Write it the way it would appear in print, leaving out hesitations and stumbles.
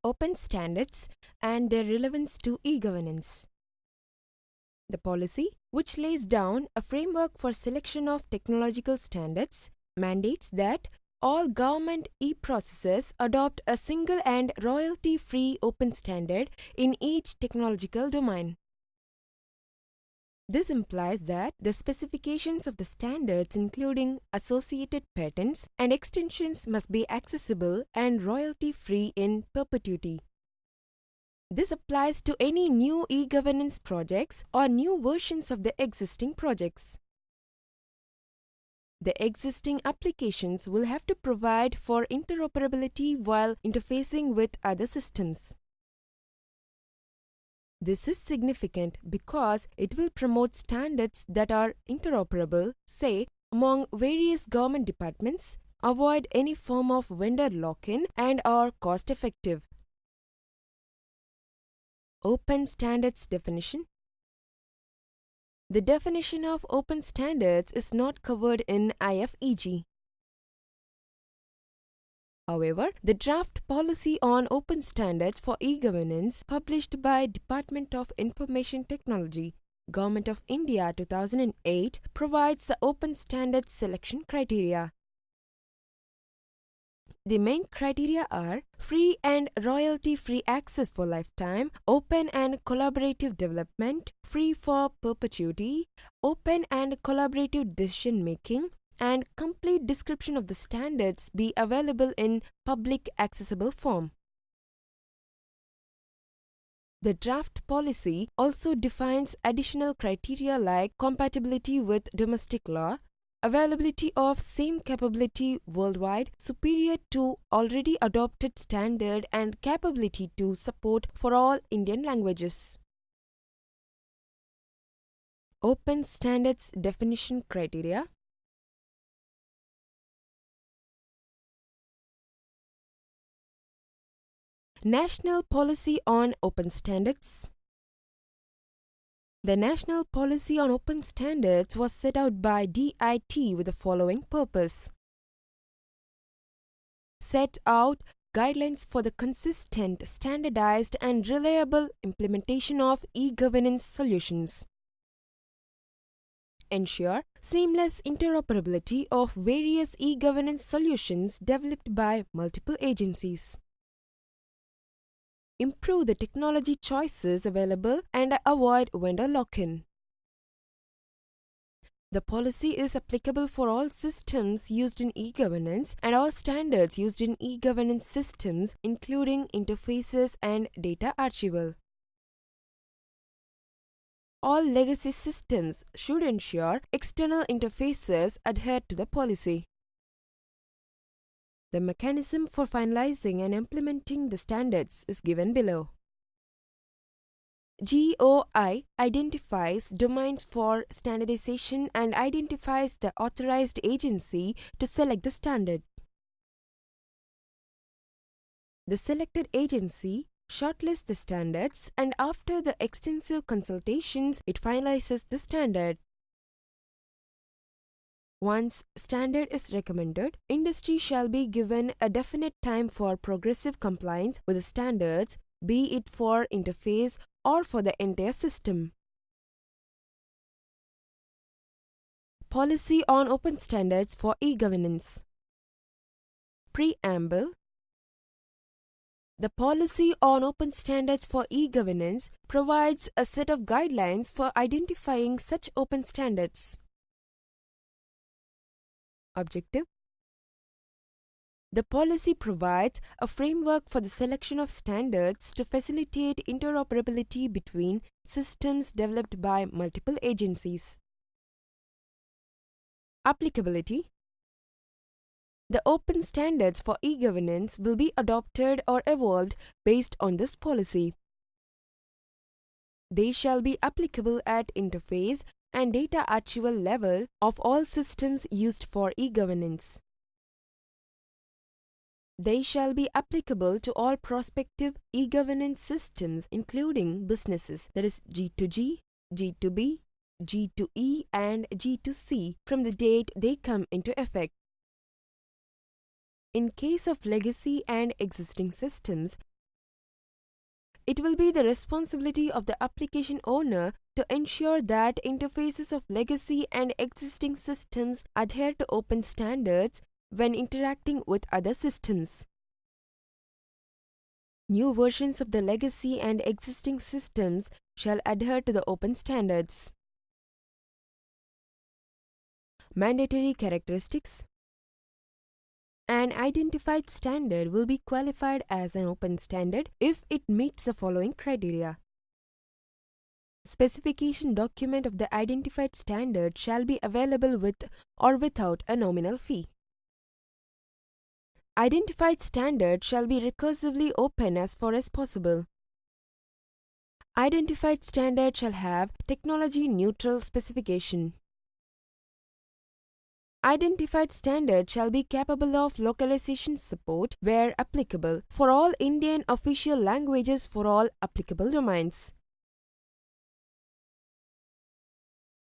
open standards and their relevance to e-governance. The policy, which lays down a framework for selection of technological standards, mandates that all government e-processes adopt a single and royalty-free open standard in each technological domain. This implies that the specifications of the standards, including associated patents and extensions, must be accessible and royalty-free in perpetuity. This applies to any new e-governance projects or new versions of the existing projects. The existing applications will have to provide for interoperability while interfacing with other systems. This is significant because it will promote standards that are interoperable, say, among various government departments, avoid any form of vendor lock-in, and are cost-effective. Open standards definition. The definition of open standards is not covered in IFEG. However, the draft policy on open standards for e-governance published by Department of Information Technology, Government of India 2008 provides the open standards selection criteria. The main criteria are free and royalty-free access for lifetime, open and collaborative development, free for perpetuity, open and collaborative decision-making, and complete description of the standards be available in public accessible form. The draft policy also defines additional criteria like compatibility with domestic law, availability of same capability worldwide, superior to already adopted standard, and capability to support for all Indian languages. Open standards definition criteria. National Policy on Open Standards. The National Policy on Open Standards was set out by DIT with the following purpose. Set out guidelines for the consistent, standardized, and reliable implementation of e-governance solutions. Ensure seamless interoperability of various e-governance solutions developed by multiple agencies. Improve the technology choices available and avoid vendor lock-in. The policy is applicable for all systems used in e-governance and all standards used in e-governance systems, including interfaces and data archival. All legacy systems should ensure external interfaces adhere to the policy. The mechanism for finalizing and implementing the standards is given below. GOI identifies domains for standardization and identifies the authorized agency to select the standard. The selected agency shortlists the standards, and after the extensive consultations, it finalizes the standard. Once standard is recommended, industry shall be given a definite time for progressive compliance with the standards, be it for interface or for the entire system. Policy on Open Standards for e-governance. Preamble. The Policy on Open Standards for e-governance provides a set of guidelines for identifying such open standards. Objective. The policy provides a framework for the selection of standards to facilitate interoperability between systems developed by multiple agencies. Applicability. The open standards for e-governance will be adopted or evolved based on this policy. They shall be applicable at interface and data archival level of all systems used for e-governance. They shall be applicable to all prospective e-governance systems, including businesses, that is G2G, G2B, G2E, and G2C, from the date they come into effect. In case of legacy and existing systems, It will be the responsibility of the application owner to ensure that interfaces of legacy and existing systems adhere to open standards when interacting with other systems. New versions of the legacy and existing systems shall adhere to the open standards. Mandatory characteristics. An identified standard will be qualified as an open standard if it meets the following criteria. Specification document of the identified standard shall be available with or without a nominal fee. Identified standard shall be recursively open as far as possible. Identified standard shall have technology-neutral specification. Identified standard shall be capable of localization support where applicable for all Indian official languages for all applicable domains.